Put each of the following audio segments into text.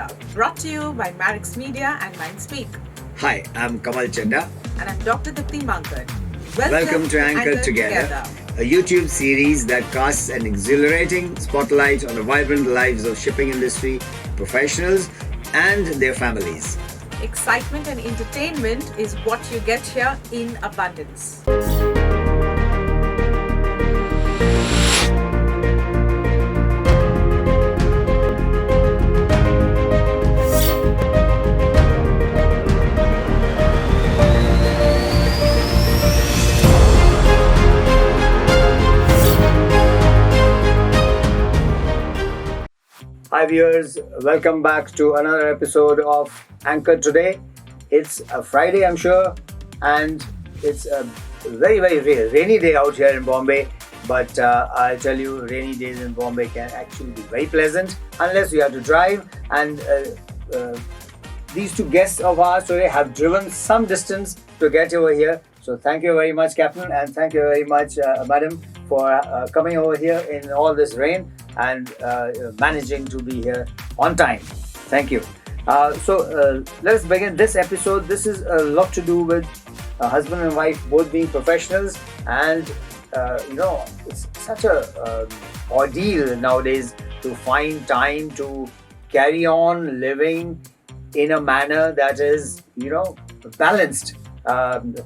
Chadda, brought to you by Marix Media and Mindspeak. Hi, I'm Kamal Chadda. And I'm Dr. Dipti Mankad. Welcome to Anchored Together, a YouTube series that casts an exhilarating spotlight on the vibrant lives of shipping industry professionals and their families. Excitement and entertainment is what you get here in abundance. 5 years, welcome back to another episode of Anchored Today. It's a Friday, I'm sure, and it's a very rainy day out here in Bombay. But I'll tell you, rainy days in Bombay can actually be very pleasant unless you have to drive. And these two guests of ours today have driven some distance to get over here. So thank you very much, Captain, and thank you very much, Madam, for coming over here in all this rain and managing to be here on time. Thank you. So let's begin this episode. This is a lot to do with husband and wife both being professionals, and it's such a ordeal nowadays to find time to carry on living in a manner that is balanced.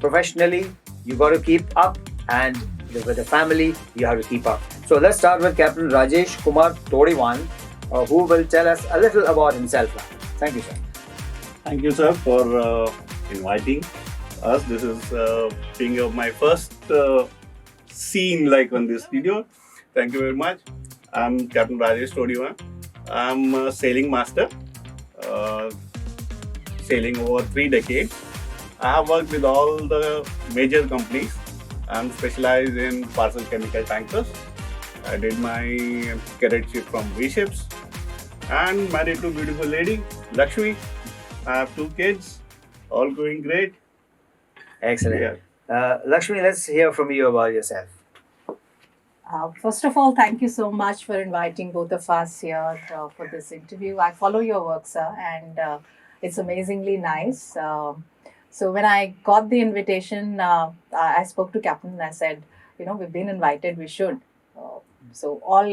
Professionally, you got to keep up, and with the family, you have to keep up. So let's start with Captain Rajesh Kumar Todiwan, who will tell us a little about himself. Thank you, sir. Thank you, sir, for inviting us. This is being my first scene like on this studio. Thank you very much. I'm Captain Rajesh Todiwan. I'm a sailing master, sailing over 3 decades. I have worked with all the major companies. I'm specialized in parcel chemical tankers. I did my cadetship from V-Ships and married to a beautiful lady, Lakshmi. I have 2 kids, all going great. Excellent. Yeah. Lakshmi, let's hear from you about yourself. First of all, thank you so much for inviting both of us here for this interview. I follow your work, sir, and it's amazingly nice. So when I got the invitation, I spoke to Captain and I said, we've been invited, we should. So all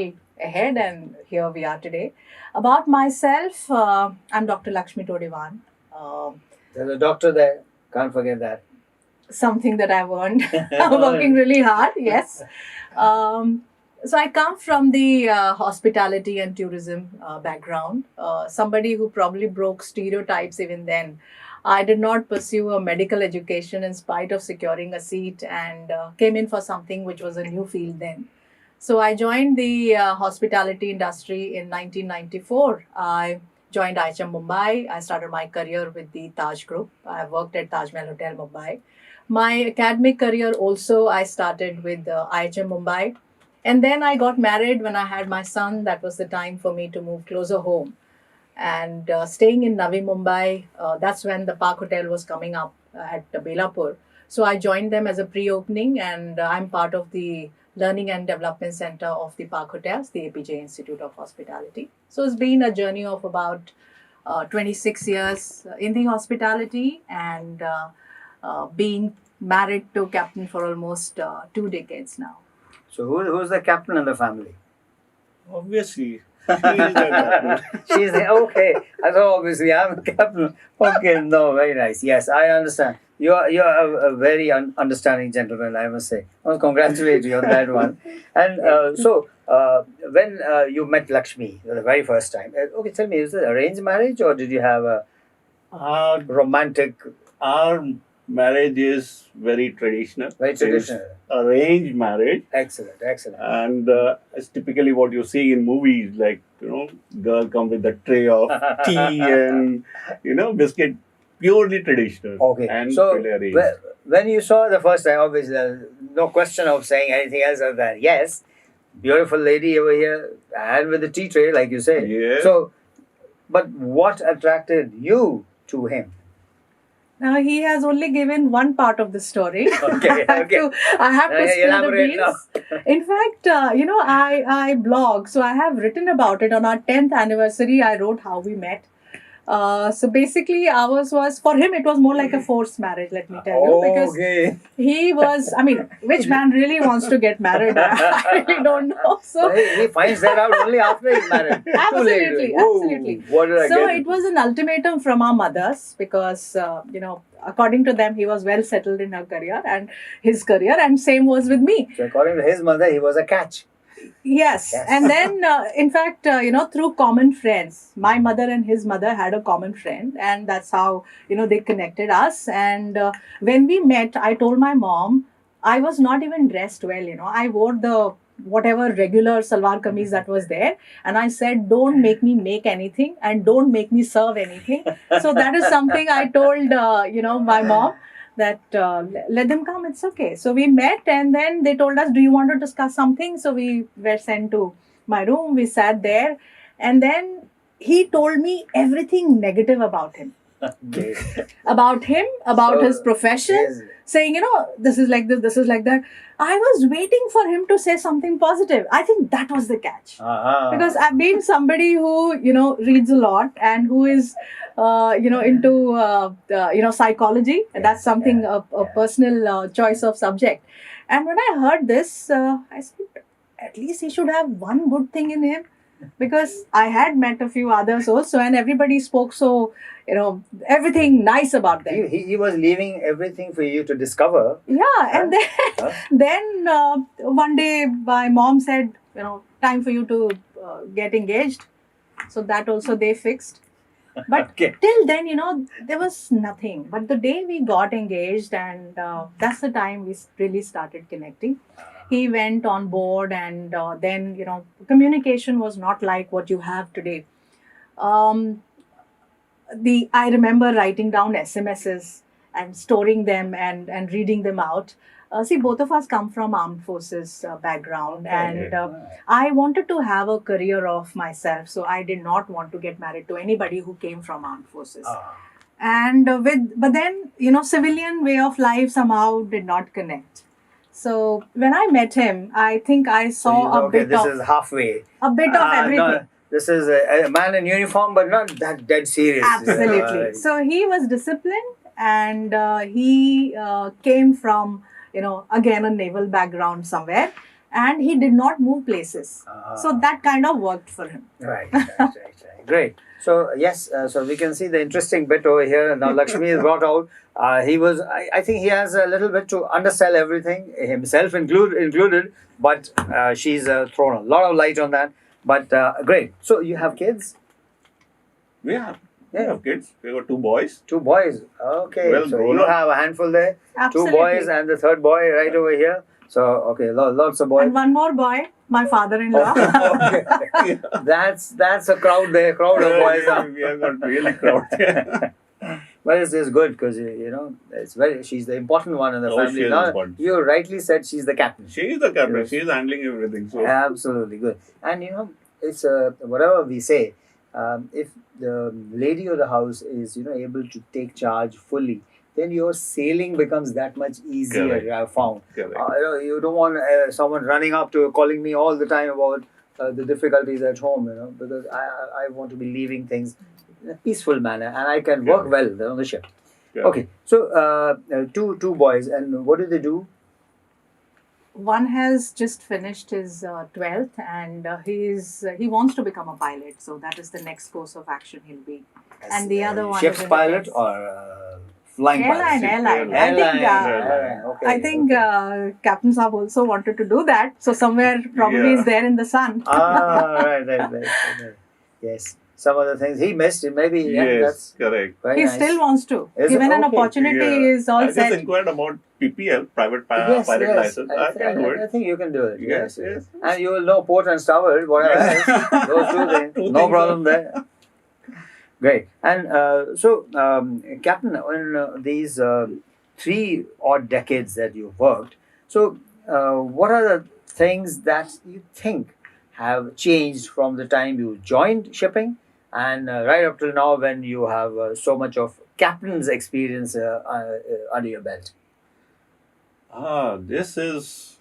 ahead, and here we are today. About myself, I'm Dr. Lakshmi Todiwan. There's a doctor there, can't forget that. Something that I've earned. I'm working really hard, yes. So I come from the hospitality and tourism background. Somebody who probably broke stereotypes even then. I did not pursue a medical education in spite of securing a seat, and came in for something which was a new field then. So I joined the hospitality industry in 1994. I joined IHM Mumbai. I started my career with the Taj Group. I worked at Taj Mahal Hotel Mumbai. My academic career also I started with IHM Mumbai. And then I got married when I had my son. That was the time for me to move closer home. And staying in Navi Mumbai, that's when the Park Hotel was coming up at Belapur. So I joined them as a pre-opening, and I'm part of the Learning and Development Center of the Park Hotels, the APJ Institute of Hospitality. So it's been a journey of about 26 years in the hospitality, and being married to Captain for almost 2 decades now. So who's the captain in the family? Obviously, she is the captain. She's okay. I thought obviously I'm the captain. Okay, no, very nice. Yes, I understand. You're a very understanding gentleman, I must say. I congratulate you on that one. And so when you met Lakshmi the very first time, okay, tell me, is it arranged marriage or did you have a romantic? Our marriage is very traditional. Very traditional. It's arranged marriage. Excellent. And it's typically what you see in movies, like, girl come with a tray of tea and, biscuit. Purely traditional. Okay. And so arranged. when you saw the first time, obviously, no question of saying anything else other than yes, beautiful lady over here, and with the tea tray, like you say. Yeah. So, but what attracted you to him? Now, he has only given one part of the story. Okay. I have to spill the elaborate beans. In fact, I blog, so I have written about it. On our 10th anniversary, I wrote how we met. So basically, ours was, for him, it was more like a forced marriage, let me tell you, because Okay. he was, I mean, which man really wants to get married? I really don't know. So, He finds that out only after he's married. Too late. Absolutely, Whoa, absolutely. What did I so get? it was an ultimatum from our mothers because, according to them, he was well settled in her career and his career, and same was with me. So according to his mother, he was a catch. Yes. Yes. And then, in fact, through common friends, my mother and his mother had a common friend, and that's how, they connected us. And when we met, I told my mom, I was not even dressed well, I wore the whatever regular salwar kameez that was there, and I said, don't make me make anything and don't make me serve anything. So that is something I told, my mom, that let them come, it's okay. So we met, and then they told us, do you want to discuss something? So we were sent to my room, we sat there, and then he told me everything negative about him, Okay. about So, his profession, Yes. saying, this is like this is like that. I was waiting for him to say something positive. I think that was the catch, Uh-huh. because I've been somebody who reads a lot and who is into psychology. That's something a personal choice of subject. And when I heard this, I said, at least he should have one good thing in him, because I had met a few others also, and everybody spoke so everything nice about them. He was leaving everything for you to discover. Yeah, and then Huh? then one day my mom said, time for you to get engaged. So that also they fixed. But Okay. till then, there was nothing. But the day we got engaged, and that's the time we really started connecting. He went on board, and then, communication was not like what you have today. Um, I remember writing down SMSs and storing them and reading them out. See, both of us come from armed forces background, and I wanted to have a career of myself, so I did not want to get married to anybody who came from armed forces. Ah. And but then civilian way of life somehow did not connect. So when I met him, I think I So saw you know, a okay, bit this of is halfway. everything. No, this is a man in uniform, but not that dead serious. Absolutely. Yeah. So he was disciplined, and he came from, again, a naval background somewhere, and he did not move places. Ah. So that kind of worked for him. Right. Great. So yes, so we can see the interesting bit over here. Now Lakshmi is brought out. He was. I think he has a little bit to undersell everything, himself included. But she's thrown a lot of light on that. But great. So you have kids? We have kids. We got 2 boys. 2 boys. Okay. Well so grown you up. have a handful there. Absolutely. 2 boys and the third boy right over here. So okay, lots of boys. And one more boy, my father-in-law. Okay. That's a crowd there. Crowd of boys. We have got really crowd. Well, it's good because she's the important one in the Oh, family. she is Now, important. you rightly said she's the captain. She is the captain. Yes. She is handling everything. So Absolutely good. And it's whatever we say, if the lady of the house is able to take charge fully, then your sailing becomes that much easier. Correct. I've found. correct. You don't want someone running up to calling me all the time about the difficulties at home. Because I want to be leaving things in a peaceful manner, and I can work well on the ship. Correct. Okay, so two boys, and what do they do? One has just finished his 12th, and he wants to become a pilot. So that is the next course of action he'll be. And the other one ship's is in pilot defense. or flying Airline, pilot? airline. Okay. I think Captain Saab also wanted to do that. So somewhere probably Yeah. is there in the sun. right. Yes. Some of the things he missed, maybe. Yeah, Yes, that's correct. very He nice. still wants to. Is it? Given an Okay. opportunity, Yeah. is all I just set. inquired about PPL, private Yes, pilot yes. license. I can do I it. think you can do it. Yes. And you will know port and starboard, whatever else. Those two things. Two No things. problem there. Great. And Captain, in these 3 odd decades that you've worked, so what are the things that you think have changed from the time you joined shipping and right up till now when you have so much of captain's experience under your belt? This is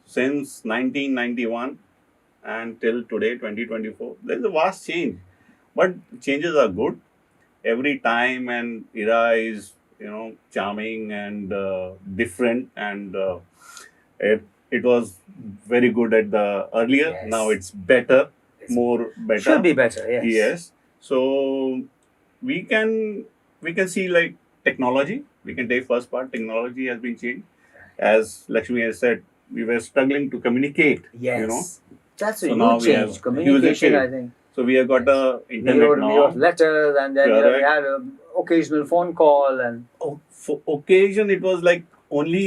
since 1991 and till today, 2024. There's a vast change. But changes are good. every time and era is, charming and different, and it was very good at the earlier. Yes. Now it's better, It's- more better. Should be better, yes. Yes. So we can see like technology. We can take first part. Technology has been changed. As Lakshmi has said, we were struggling to communicate. Yes. That's a So now huge we have change. Communication, huge I think. So we have got the We internet wrote now. letters, and then we Correct. had an occasional phone call, and For occasion, it was like only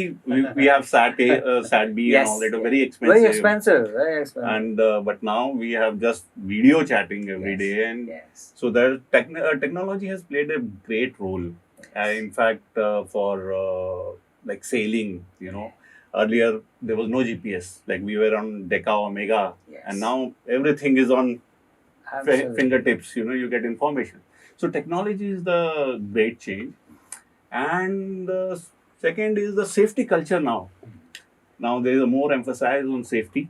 we have SAT A, SAT B, Yes. and all that. Very expensive. very expensive, very expensive. And but now we have just video chatting every Yes. day, and Yes. so the technology has played a great role. In fact, for like sailing, earlier there was no GPS. Like we were on Decca or Mega, Yes. and now everything is on Absolutely. fingertips. You get information. So technology is the great change, and second is the safety culture now. Now there is a more emphasis on safety.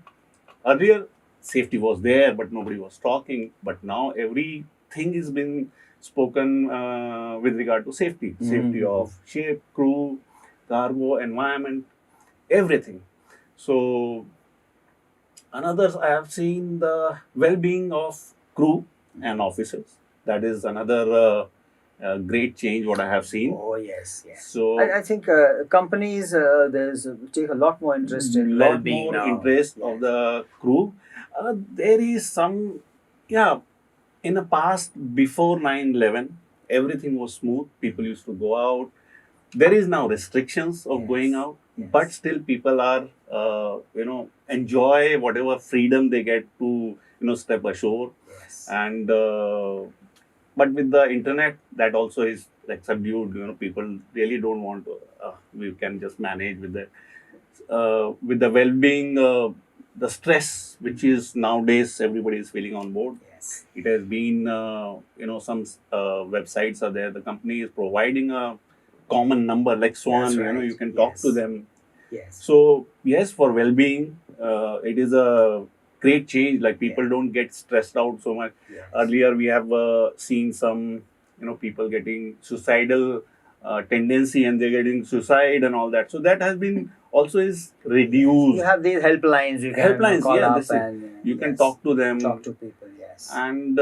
Earlier, safety was there, but nobody was talking. But now everything is been spoken with regard to safety. Safety Mhm. of ship, crew, cargo, environment, everything. So another, I have seen the well-being of crew and officers. That is another great change what I have seen. Oh yes, yes. So I think companies take a lot more interest in lot well-being more now. interest Yes. of the crew. There is some, in the past before 9/11, everything was smooth. People used to go out. There is now restrictions of Yes. going out, Yes. but still people are, enjoy whatever freedom they get to, step ashore. Yes. And but with the internet, that also is like subdued. People really don't want to. We can just manage with the well-being, the stress which is nowadays everybody is feeling on board. Yes. It has been, some websites are there. The company is providing a common number like Swan. That's right. You can talk to Yes. them. Yes. So yes, for well-being, it is a great change. Like people don't get stressed out so much. Yes. Earlier, we have seen some, people getting suicidal tendency, and they're getting suicide and all that. So that has been also is reduced. You have these helplines. You can Helplines, call yeah, up this is- and You can yes, talk to them. talk to people. Yes. And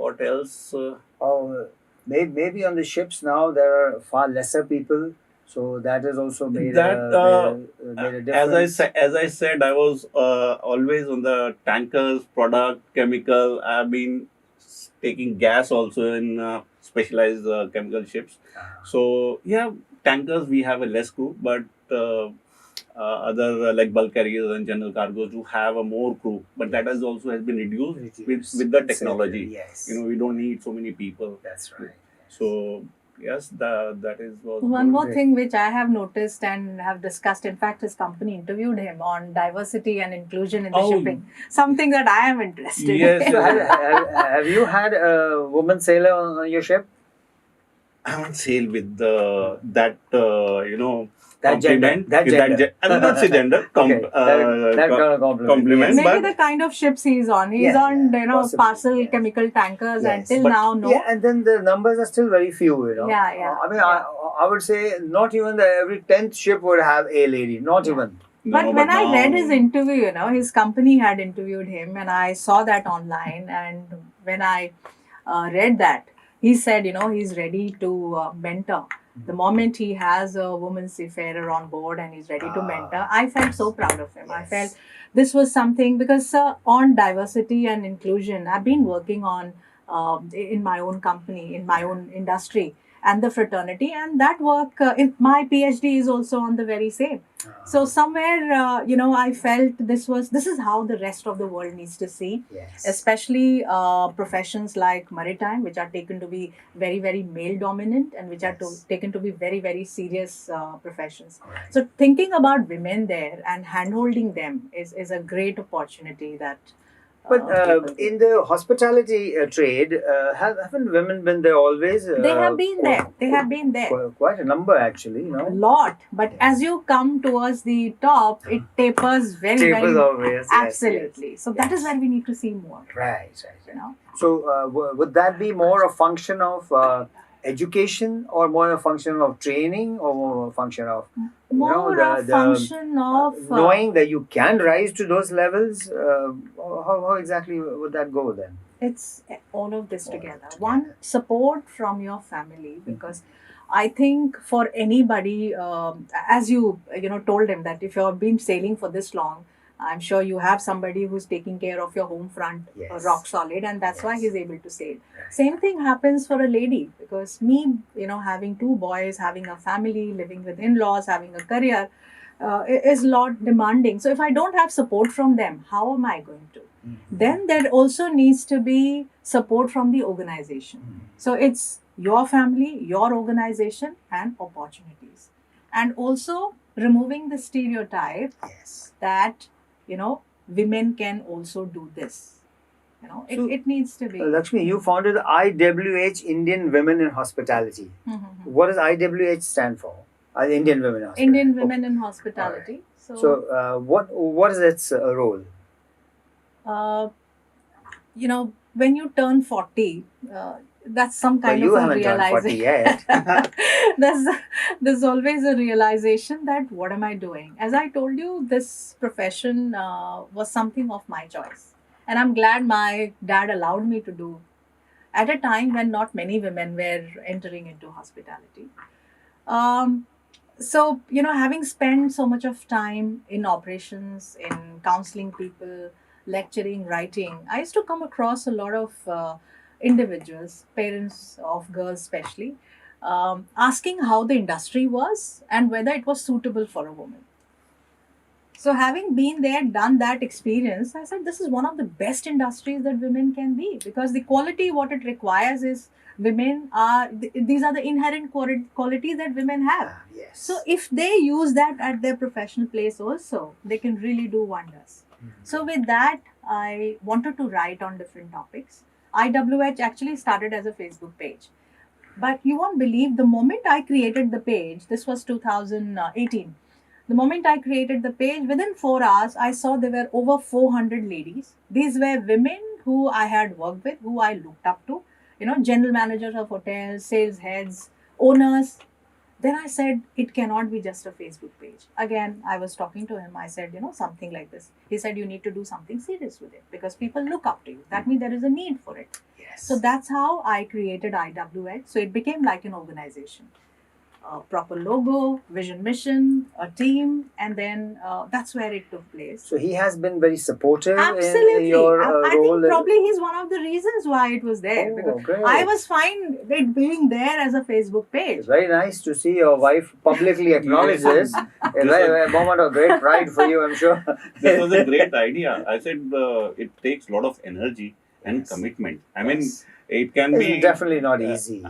what else? Oh, maybe on the ships now there are far lesser people, so that has also made That, made a As difference. as I said, I was always on the tankers, product, chemical. I've been taking gas also in specialized chemical ships. So yeah, tankers we have a less crew, but other like bulk carriers and general cargoes do have a more crew. But that has also has been reduced with the technology. Yes. We don't need so many people. That's right. So yes, that is was One good. more thing which I have noticed and have discussed, in fact, his company interviewed him on diversity and inclusion in the Oh. shipping, something that I am interested Yes. in. So have you had a woman sailor on your ship? I haven't sailed with that That gender. compliment. That With gender. I will not say gender. Okay. That kind of compliment. compliment. Maybe But- the kind of ships he's on. He's Yeah, on, yeah, possibly, parcel yes. chemical tankers, and Yes. till But- now, no. Yeah, and then the numbers are still very few, Yeah, yeah, I mean, yeah. I would say not even every 10th ship would have a lady. Not even. But No, when I now- read his interview, his company had interviewed him, and I saw that online. And when I read that, he said, he's ready to mentor. The moment he has a woman seafarer on board and he's ready to mentor, I felt so proud of him. I Yes. felt this was something, because on diversity and inclusion, I've been working on in my own company, in my own industry, and the fraternity, and that work, in my PhD is also on the very same. So somewhere, I felt this is how the rest of the world needs to see, Yes. especially professions like maritime, which are taken to be very, very male dominant, and which are Yes. taken to be very, very serious professions. Correct. So thinking about women there and handholding them is a great opportunity that. But people do. in the hospitality trade, haven't women been there always? They have been there. They have been there. Quite a number, actually. A lot, but as you come towards the top, it tapers very, Tables very off, yes, yes, absolutely. So that is Yes. where we need to see more. yes. Right. You know. So, would that be more a function of education, or more a function of training, or more a function of More a function of knowing that you can rise to those levels? How exactly would that go then? it's all of this All of together. it One, together. support from your family, because I think for anybody, as you told him that if you've been sailing for this long, I'm sure you have somebody who's taking care of your home front, Yes. rock solid, and that's why Yes. he's able to sail. Right. Same thing happens for a lady, because me, having two boys, having a family, living with in-laws, having a career, is a lot demanding. So if I don't have support from them, how am I going to? Then there also needs to be support from the organization. So it's your family, your organization, and opportunities. And also removing the stereotype Yes. that, women can also do this. So, It needs to be. Lakshmi, you founded IWH, Indian Women in Hospitality. Mhm. What does IWH stand for? Indian Women in Hospitality. Indian Women in Hospitality. So, what is its role? uh, when you turn 40, that's some kind you of a haven't turned 40 realization. yet. there's always a realization that what am I doing? As I told you, this profession was something of my choice. And I'm glad my dad allowed me to do at a time when not many women were entering into hospitality. Um, so, having spent so much of time in operations, in counseling people, lecturing, writing, I used to come across a lot of individuals, parents of girls especially, asking how the industry was and whether it was suitable for a woman. So, having been there, done that experience, I said this is one of the best industries that women can be, because the quality what it requires is women are these are the inherent qualities that women have. Yes. So if they use that at their professional place also, they can really do wonders. So with that, I wanted to write on different topics. IWH actually started as a Facebook page. But you won't believe, the moment I created the page, this was 2018. The moment I created the page, within 4 hours, I saw there were over 400 ladies. These were women who I had worked with, who I looked up to, general managers of hotels, sales heads, owners. Then I said, it cannot be just a Facebook page. Again, I was talking to him. I said, something like this. He said, you need to do something serious with it because people look up to you. That means there is a need for it. Yes. So that's how I created IWH. So it became like an organization. A proper logo, vision, mission, a team, and then that's where it took place. So he has been very supportive Absolutely. in your I role. think probably he's one of the reasons why it was there. Oh, Because great. I was fine with being there as a Facebook page. It's very nice to see your wife publicly acknowledge this. It's a moment of great pride for you, I'm sure. This was a great idea. I said it takes a lot of energy and Yes. commitment. I mean, Yes. it can It's be definitely not easy.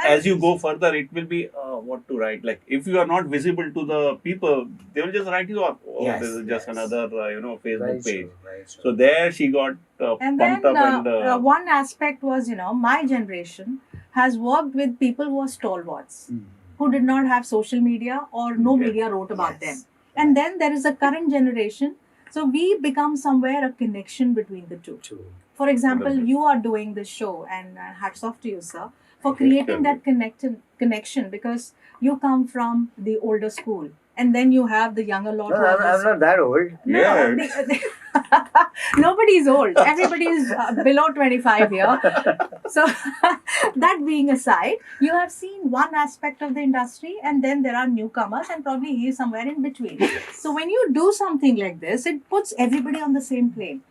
as you go further, it will be what to write. Like if you are not visible to the people, they will just write you up. Oh, Yes, this is just yes. another Facebook Very page. true, very true. So there she got And pumped then up and one aspect was, my generation has worked with people who are stalwarts, Mm. who did not have social media or no Yes. media wrote about Yes. them. And then there is a current generation. So we become somewhere a connection between the two. True. For example, Wonderful. you are doing this show, and hats off to you, sir, for Thank you. creating that connection, because you come from the older school, and then you have the younger lot. No, who are I'm not that old. no, Yeah. nobody's old. Everybody is below 25 here. So, that being aside, you have seen one aspect of the industry, and then there are newcomers, and probably he is somewhere in between. So, when you do something like this, it puts everybody on the same plane.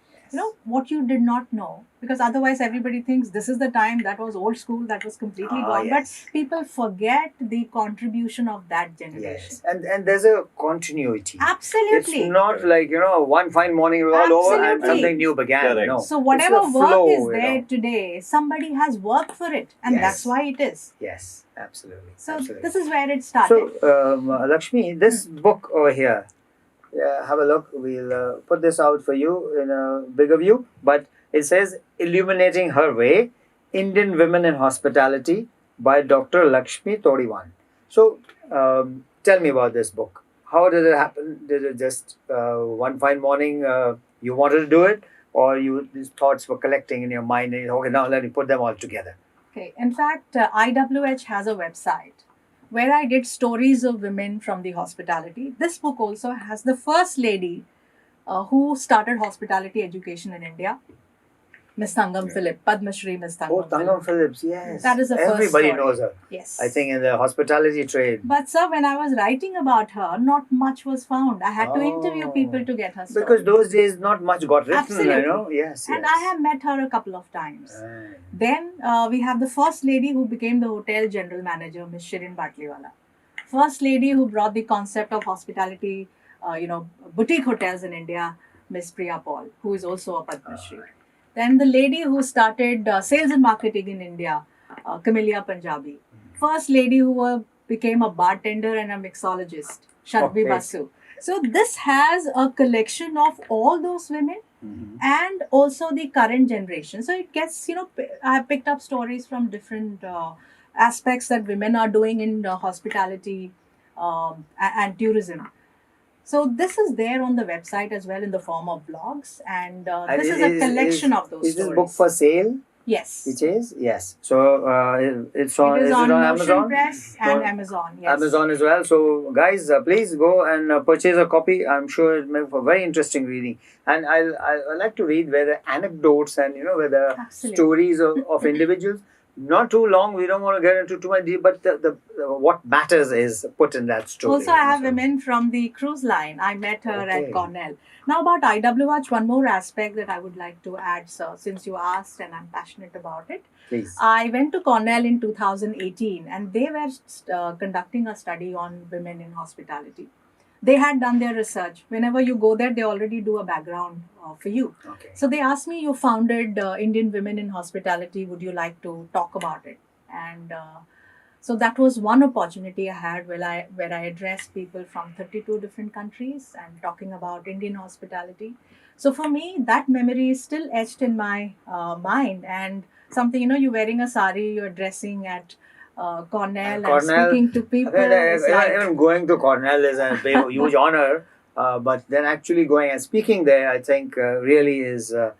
What you did not know, because otherwise everybody thinks this is the time, that was old school, that was completely gone. Yes. But people forget the contribution of that generation. Yes. And there's a continuity. Absolutely. It's not like, one fine morning we're all over and Absolutely. something new began. Correct. No. So whatever It's a work flow, is you there know. today, somebody has worked for it, and Yes. that's why it is. Yes, absolutely. So absolutely. this is where it started. So, Lakshmi, this book over here, have a look. We'll put this out for you in a bigger view. But it says Illuminating Her Way, Indian Women in Hospitality by Dr. Lakshmi Todiwan. So, tell me about this book. How did it happen? Did it just one fine morning you wanted to do it? or these thoughts were collecting in your mind and okay, now let me put them all together? Okay. In fact, IWH has a website where I did stories of women from the hospitality. This book also has the first lady who started hospitality education in India, Miss Thangam Philip, Padma Shri Miss Thangam Oh, Thangam Phillips, yes. That is the first Everybody story. knows her. Yes. I think in the hospitality trade. But sir, when I was writing about her, not much was found. I had to interview Oh. people to get her story. Because those days not much got written, Absolutely. you know. Yes, And yes. I have met her a couple of times. Right. Then we have the first lady who became the hotel general manager, Miss Shirin Batliwala. First lady who brought the concept of hospitality, boutique hotels in India, Miss Priya Paul, who is also a Padma Shri. Then the lady who started sales and marketing in India, Camellia Punjabi. First lady who became a bartender and a mixologist, Shadvi Okay. Basu. So this has a collection of all those women Mhm. and also the current generation. So it gets, I have picked up stories from different aspects that women are doing in hospitality and tourism. So this is there on the website as well in the form of blogs, and And this is a collection of those Is this stories. book for sale? Yes. It is? Yes. So it's on, It is it on on Notion Amazon? Press and No. Amazon. Yes. Amazon as well. So, guys, please go and purchase a copy. I'm sure it may be for very interesting reading. And I like to read where the anecdotes and where the Absolutely. stories of individuals. Not too long. We don't want to get into too much deep, but the what matters is put in that story. Also, I have So- women from the cruise line. I met her Okay. at Cornell. Now, about IWH, one more aspect that I would like to add, sir, since you asked and I'm passionate about it. Please. I went to Cornell in 2018 and they were conducting a study on women in hospitality. They had done their research. Whenever you go there, they already do a background for you. Okay. So they asked me, you founded Indian Women in Hospitality. Would you like to talk about it? And so that was one opportunity I had where I addressed people from 32 different countries and talking about Indian hospitality. So for me, that memory is still etched in my mind. And something, you're wearing a sari, you're dressing at Cornell and Cornell, speaking to people. It's Even, like, even going to Cornell is a huge honor, but then actually going and speaking there, I think really is. and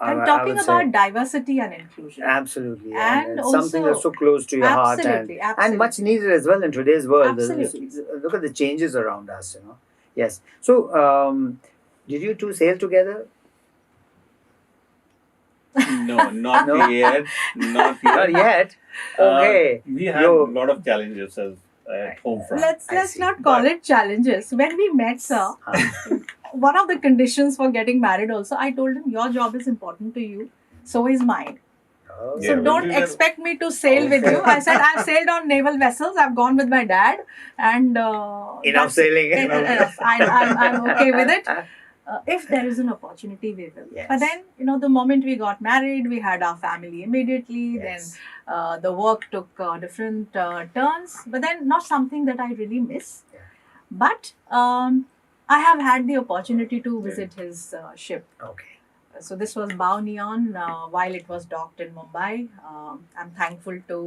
I talking would say about diversity and inclusion. absolutely, And it's something also- that's so close to your heart Absolutely, and much absolutely. needed as well in today's world. Absolutely. Look at the changes around us, Yes. So, did you two sail together? No, not No? yet. Not yet. Not yet. Okay. We had You- a lot of challenges at home front. I Let's see. not call it challenges. When we met, sir, one of the conditions for getting married also, I told him your job is important to you, so is mine. Oh. Yeah, So but don't we were- expect me to sail with you. I said I've sailed on naval vessels. I've gone with my dad, and Enough that's- sailing. Enough. I'm okay with it. If there is an opportunity, we will. Yes. But then, the moment we got married, we had our family immediately. Yes. Then the work took different turns. But then, not something that I really miss. Yeah. But I have had the opportunity to visit his ship. Okay. So this was Bao Neon while it was docked in Mumbai. I'm thankful to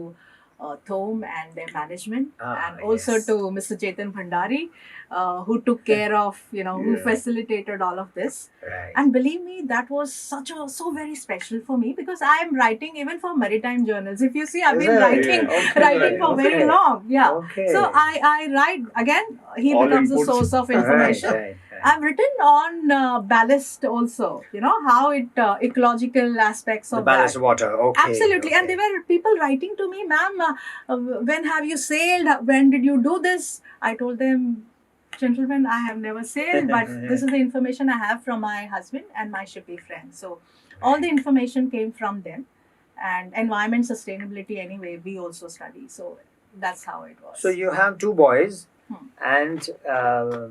Thom and their management, and also yes. to Mr. Chetan Bhandari, who took care of, who Yeah. facilitated all of this. Right. And believe me, that was so very special for me because I am writing even for maritime journals. If you see, I've Is been it? writing Yeah. writing for very Okay. long. Yeah. Okay. So I write again. He All becomes a inputs. source of information. Right. I've written on ballast also, how it ecological aspects The of ballast that. water. Okay. Absolutely. And okay. there were people writing to me, ma'am, when have you sailed? When did you do this? I told them, gentlemen, I have never sailed, but this is the information I have from my husband and my shippy friends. So all the information came from them. And environment sustainability, anyway, we also study. So that's how it was. So you have two boys, and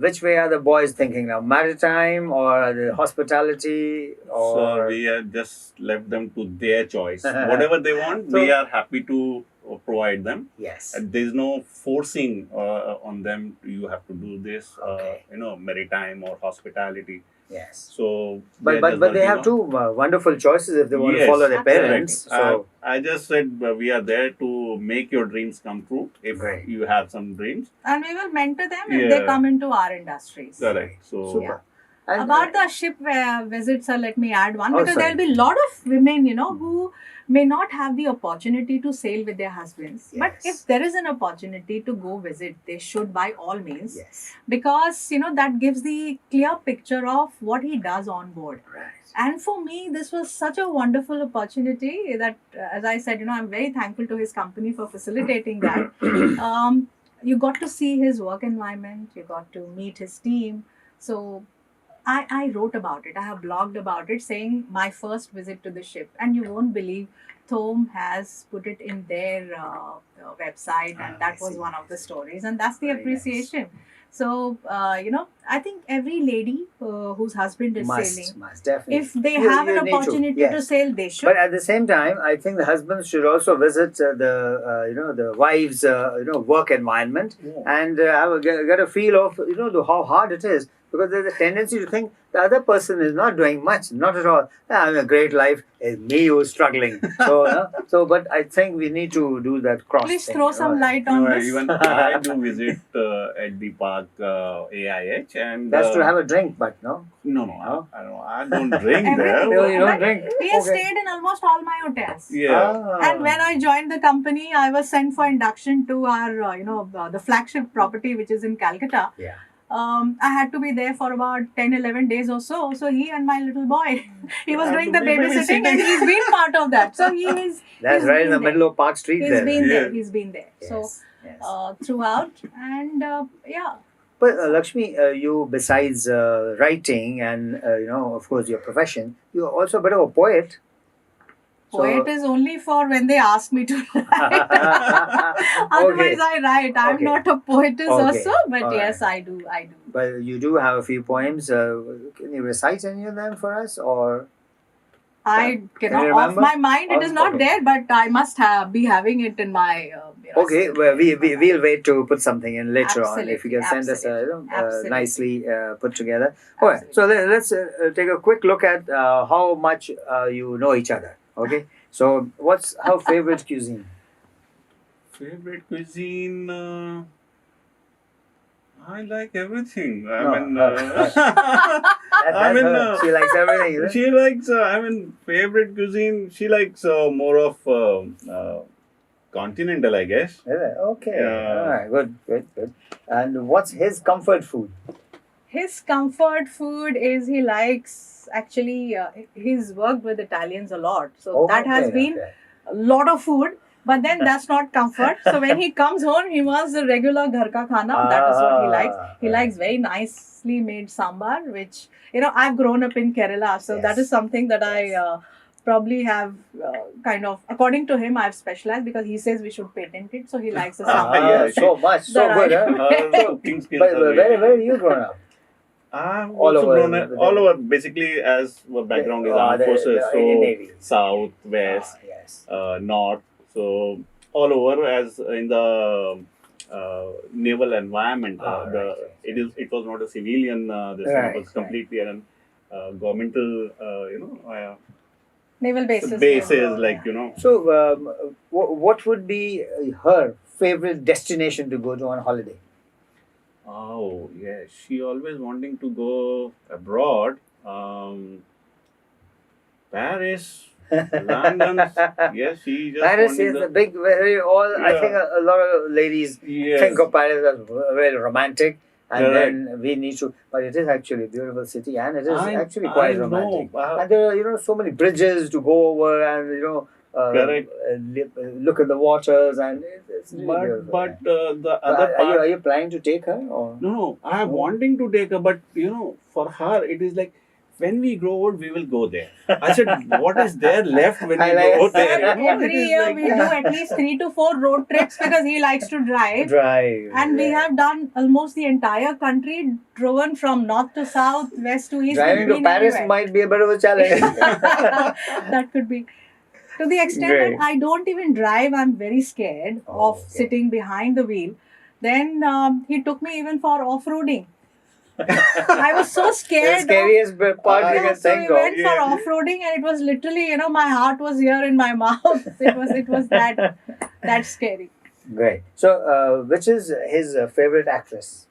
which way are the boys thinking now? Maritime or the hospitality or? So we have just left them to their choice. Whatever they want, So- we are happy to provide them. Yes. And there's no forcing on them. You have to do this, Okay. maritime or hospitality. Yes. So, But we are but just but they working have on- two wonderful choices if they want to Yes, follow their absolutely. parents. So I just said we are there to make your dreams come true if Great. you have some dreams. and we will mentor them if they Yeah. come into our industries. Correct. So super. And, About the ship visit, sir, let me add one, Oh, because sorry. there'll be a lot of women, who may not have the opportunity to sail with their husbands. But Yes. if there is an opportunity to go visit, they should by all means, yes, because that gives the clear picture of what he does on board. right. And for me, this was such a wonderful opportunity that, as I said, I'm very thankful to his company for facilitating that. You got to see his work environment, you got to meet his team. So I wrote about it. I have blogged about it, saying my first visit to the ship. And you won't believe, Thom has put it in their website, and Ah, that I was see. one of the stories. And that's the Very nice. appreciation. So, I think every lady whose husband is sailing, Must definitely. if they You- have you an need to, opportunity to yes. sail, they should. But at the same time, I think the husbands should also visit the wives' work environment and get a feel of how hard it is, because there's a tendency to think the other person is not doing much, not at all. "Ah, I'm a great life. It's me who's struggling." But I think we need to do that cross. Please thing, throw some light on No, this. even I do visit at the park AIH, and That's to have a drink, but no. no, I don't drink Everything. there. No, you don't But drink. he has Okay. stayed in almost all my hotels. Yeah. Ah. And when I joined the company, I was sent for induction to our, the flagship property, which is in Calcutta. Yeah. I had to be there for about 10, 11 days or so. So he and my little boy, he was Yeah, doing the we were babysitting, and sitting- he's been part of that. So he's That's he's right in been the there. middle of Park Street He's there. been there. Yeah. He's been there. So Yes. throughout, and yeah. But Lakshmi, you besides writing and of course your profession, you're also a bit of a poet. So- Poet is only for when they ask me to write. Otherwise, I write. I'm Okay. not a poetess Okay. also, but All yes, right. I do. But you do have a few poems. Can you recite any of them for us, or? I cannot you off remember? my mind. It is not Okay. there, but I must be having it in my. Okay, well, we'll wait to put something in later on. If you can send us Absolutely. nicely put together. All right, so let's take a quick look at how much you know each other. Okay, so what's her favorite cuisine? Favorite cuisine? I like everything. No, I mean, That's her. She likes everything. Is it? she likes. Favorite cuisine. She likes more of continental, I guess. Is it? Okay. Yeah. All right. Good. And what's his comfort food? His comfort food is he likes actually. He's worked with Italians a lot, so that has been a lot of food. But then that's not comfort. So when he comes home, he wants the regular ghar ka khana. That is what he likes. He likes very nicely made sambar, which I've grown up in Kerala, so that Yes. is something that I probably have kind of, according to him, I've specialized, because he says we should patent it. So he likes the sambar. Yeah, so much, so That good. I- Huh? Cooking skills. But are where very- have you grown up? I've All also over grown the- up all over. Basically, as our background is armed forces, so Indian Navy. south, west, Yes. north, so all over. As in the naval environment, Right. it was not a civilian. This Right, was completely an governmental, Naval bases. bases, like So, what would be her favorite destination to go to on holiday? Oh, yeah. She always wanting to go abroad. Paris, London. Yes, she just Paris wanting is the- a big, very all. I Yeah. think a lot of ladies Yes. think of Paris as very romantic, and Correct. then we need to. But it is actually a beautiful city, and it is actually I quite know. romantic. And there are so many bridges to go over, and Correct. look at the waters, and it's really beautiful. But the other are part. you planning to take her or? No, I am wanting to take her, but for her, it is like when we grow old, we will go there. I said, what is there left when we I like go it. there? Every It is year like- we do at least 3 to 4 road trips, because he likes to drive. Drive. And we yeah. have done almost the entire country, driven from north to south, west to east. Driving we've to been Paris everywhere. might be a bit of a challenge. That could be. To the extent Great. that I don't even drive, I'm very scared Oh, of okay. sitting behind the wheel. Then he took me even for off-roading. I was so the scared. scariest part you Yeah, can so think we of. went for off-roading, and it was literally, my heart was here in my mouth. It was that scary. Great. So, which is his favorite actress?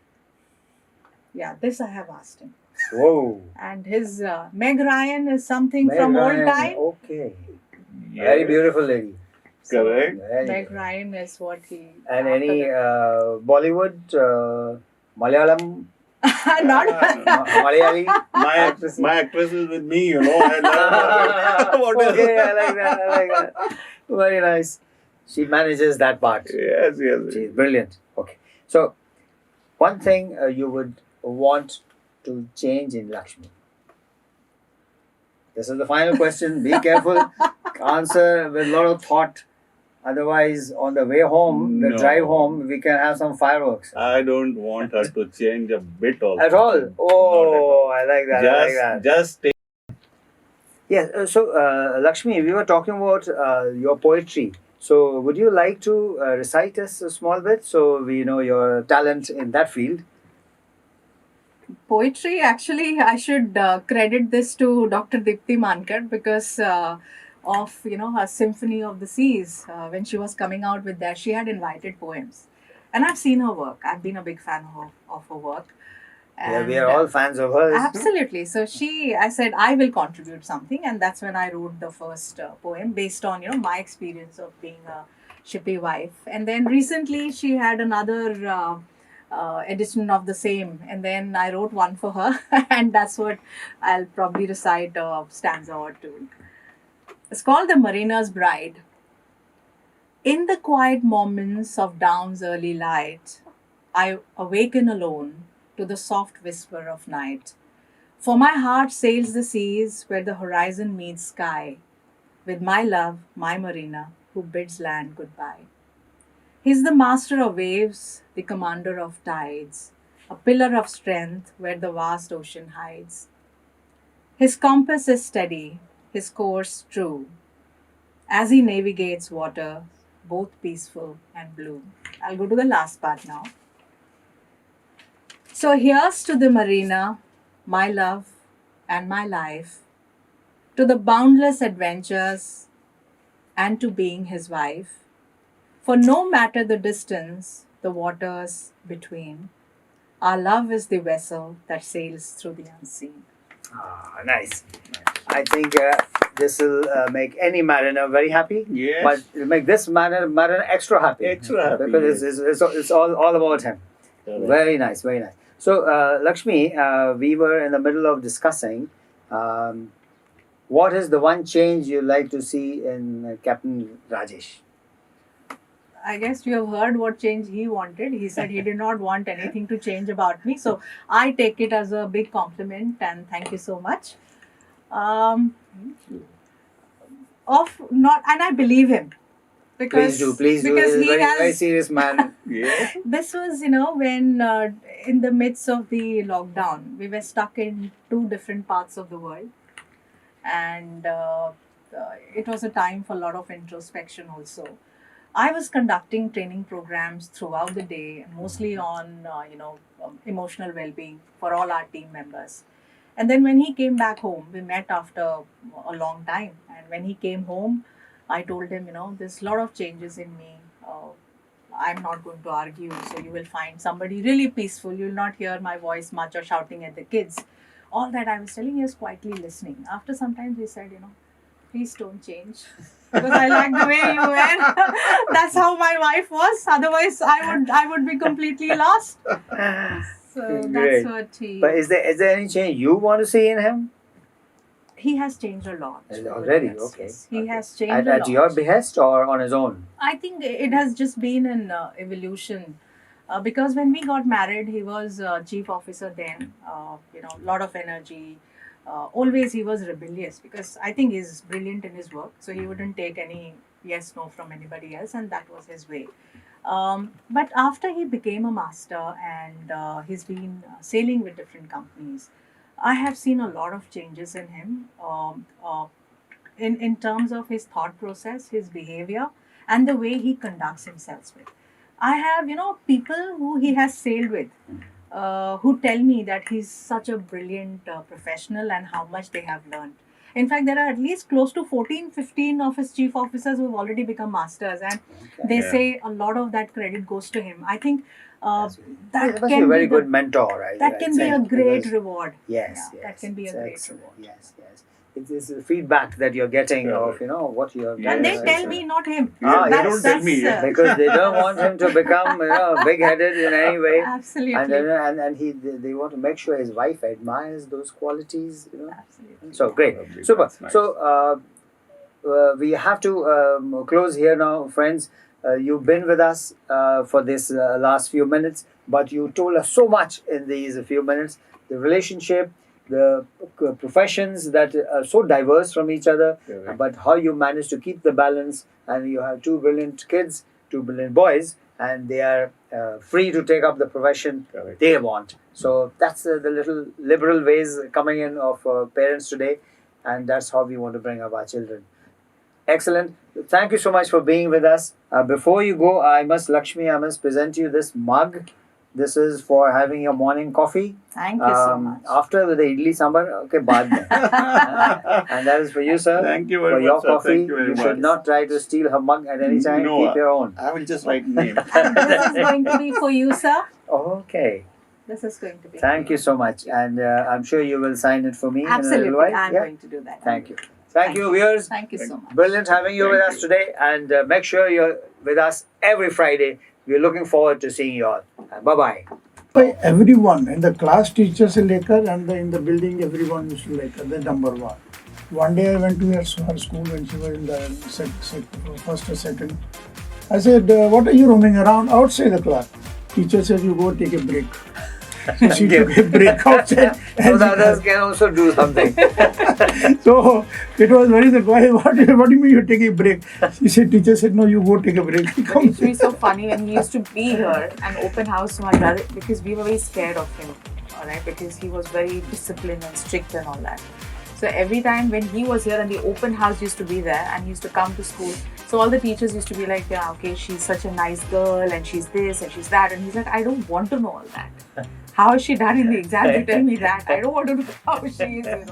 Yeah, this I have asked him. Whoa. And his Meg Ryan is something Meg from Ryan. old time. Okay. Very Yes, beautiful lady. correct. Very Meg good. Ryan is what he. And after any the- Bollywood, Malayalam, Not. Malayali My actresses? my actress is with me, you know. I love what else? Okay, I like that. I like that. Very nice. She manages that part. Yes, yes. She's brilliant. Okay. So, one thing you would want to change in Lakshmi. This is the final question. Be careful. Answer with a lot of thought. Otherwise, on the way home, the No. drive home, we can have some fireworks. I don't want her to change a bit also. At all? Oh, I like that. I like Just, that. just take. Yes. So, Lakshmi, we were talking about your poetry. So, would you like to recite us a small bit so we know your talent in that field? Poetry, actually, I should credit this to Dr. Dipti Mankar because of her Symphony of the Seas. When she was coming out with that, she had invited poems, and I've seen her work. I've been a big fan of her work. Yeah, we And, are all fans of hers. Absolutely. So I said I will contribute something, and that's when I wrote the first poem based on my experience of being a shippy wife. And then recently she had another edition of the same, and then I wrote one for her, and that's what I'll probably recite a stanza or two. It's called The Mariner's Bride. In the quiet moments of dawn's early light, I awaken alone to the soft whisper of night. For my heart sails the seas where the horizon meets sky, with my love, my marina, who bids land goodbye. He's the master of waves, the commander of tides, a pillar of strength where the vast ocean hides. His compass is steady, his course true, as he navigates water, both peaceful and blue. I'll go to the last part now. So here's to the marina, my love and my life, to the boundless adventures, and to being his wife. For no matter the distance, the waters between, our love is the vessel that sails through the unseen. Ah, nice. I think this will make any mariner very happy. Yes. But it'll make this mariner extra happy. Extra happy, Because yes. it's all about him. Correct. Very nice, very nice. So, Lakshmi, we were in the middle of discussing what is the one change you'd like to see in Captain Rajesh? I guess you have heard what change he wanted. He said he did not want anything to change about me. So I take it as a big compliment and thank you so much. And I believe him. Please do. Because He's a he very, has very serious man. Yeah. This was, when in the midst of the lockdown, we were stuck in two different parts of the world. And it was a time for a lot of introspection also. I was conducting training programs throughout the day, mostly on, emotional well-being for all our team members. And then when he came back home, we met after a long time. And when he came home, I told him, there's a lot of changes in me. I'm not going to argue, so you will find somebody really peaceful. You will not hear my voice much or shouting at the kids. All that I was telling, he was quietly listening. After some time, he said, please don't change. Because I like the way you wear. That's how my wife was. Otherwise, I would be completely lost. So Great. that's what he... But is there any change you want to see in him? He has changed a lot. Already? Yes, Okay. yes. He Okay. has changed a At lot. your behest or on his own? I think it has just been an evolution. Because when we got married, he was chief officer then. A lot of energy. Always he was rebellious because I think he's brilliant in his work. So he wouldn't take any yes, no from anybody else, and that was his way. But after he became a master and he's been sailing with different companies, I have seen a lot of changes in him in terms of his thought process, his behavior, and the way he conducts himself with. I have, people who he has sailed with who tell me that he's such a brilliant professional and how much they have learned. In fact, there are at least close to 14, 15 of his chief officers who have already become masters, and they Yeah. say a lot of that credit goes to him. I think that He must be can a very be good mentor, right? that can be a great Because- reward. Yes, Yeah, yes. that can be a it's great excellent. reward. Yes, yes. It is the feedback that you're getting Correct. of what you have Yeah, done. And they yes, tell yes. me, not him. Yeah, they That's- don't tell me, that's, because they don't want him to become big-headed in any way. Absolutely. And they want to make sure his wife admires those qualities. Absolutely. So great, Lovely, super. that's nice. So we have to close here now, friends. You've been with us for this last few minutes, but you told us so much in these few minutes. The relationship, the professions that are so diverse from each other, Correct. but how you manage to keep the balance, and you have two brilliant kids, two brilliant boys, and they are free to take up the profession Correct. they want. So that's the little liberal ways coming in of parents today, and that's how we want to bring up our children. Excellent. Thank you so much for being with us. Before you go, Lakshmi, I must present you this mug. This is for having your morning coffee. Thank you so much. After with the idli sambar, okay, baad mein. And that is for you, sir. Thank you For very your much, sir. coffee. Thank you very You much. should not try to steal her mug at any time. No, Keep your own. I will just write name. And this is going to be for you, sir. Okay. This is going to be. Thank you so much. And I'm sure you will sign it for me in a Absolutely. little while. I'm Yeah? going to do that. Thank you. Thank you, viewers. Thank you so much. Brilliant having you with us today. And make sure you're with us every Friday. We're looking forward to seeing you all. Bye-bye. By everyone in the class, teachers se lekar, and in the building, everyone used to like her. The number one. One day I went to her school when she was in the first or second. I said, "What are you roaming around outside the class?" Teacher said, "You go take a break." So she took a break outside. So the others can also do something. So it was very surprising. What do you mean you take a break? She said, teacher said, "No, you go take a break." It used to be so funny when he used to be here and open house to my brother because we were very scared of him, alright, because he was very disciplined and strict and all that. So every time when he was here and the open house used to be there and he used to come to school, so all the teachers used to be like, yeah, okay, she's such a nice girl and she's this and she's that. And he's like, I don't want to know all that. How has she done in the exam? You tell me that. I don't want to know how she is,